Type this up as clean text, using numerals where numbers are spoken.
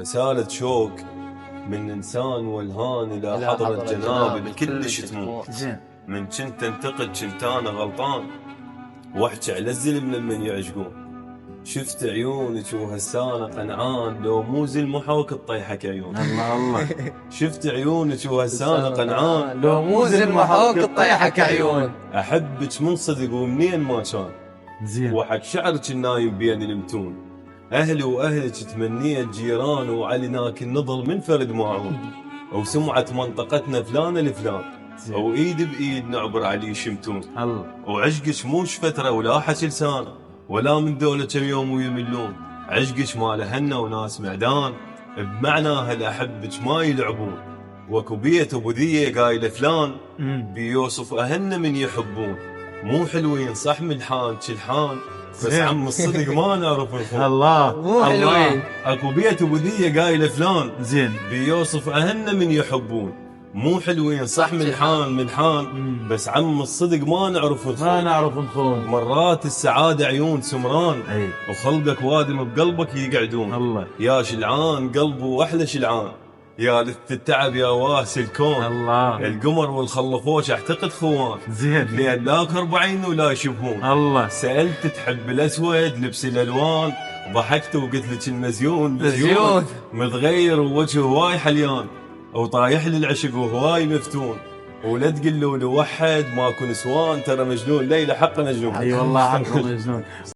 رسالة شوق من إنسان والهان إلى حضرة جناب كلش تموت. من كنت انتقد كنت أنا غلطان، واحكي على الزلم لمن يعشقون. شفت عيونك وهسانة قنعان، لو مو زلم محوك تطيحك عيون. الله الله. شفت عيونك وهسانة قنعان، لو مو زلم محوك تطيحك عيون. أحبك من صدق ومنين ما كان، زين. وحق شعرك النايم بين المتون. أهلي وأهلك تمنية الجيران، وعليناك النظر من فرد معون. وسمعة منطقتنا فلان الفلان، وإيد بإيد نعبر علي شمتون. الله. وعشقك موش فترة ولا حكي لسانه، ولا من دولة كم يوم ويملون. عشقك مال هنا وناس معدان، بمعناها الأحبك ما يلعبون. وكو بيت أبو ذية قايلة فلان، بيوصف أهن من يحبون. مو حلوين صح ملحان شلحان، بس عم الصدق ما نعرف نخون. الله مو حلوين. اكو بيت ابو ذيه قايله فلان، زين. بيوصف اهلنا من يحبون. مو حلوين صح ملحان بس عم الصدق ما نعرف نخون. ما نعرف نخون. مرات السعاده عيون سمران، وخلقك وادم بقلبك يقعدون. الله. يا شلعان قلبه احلى شلعان، يا لث التعب يا واس الكون. الله. القمر والخلفوش اعتقد خوان، زين. لان لا كربعين ولا يشبهون. الله. سألت تحب الأسود لبس الألوان، ضحكت وقلت لك المزيون مزيون متغير ووجهه هواي حليان، وطايح لي العشق وهواي مفتون. ولا تقول له لوحد ماكو نسوان، ترى مجنون ليلى حق مجنون. اي والله حق مجنون.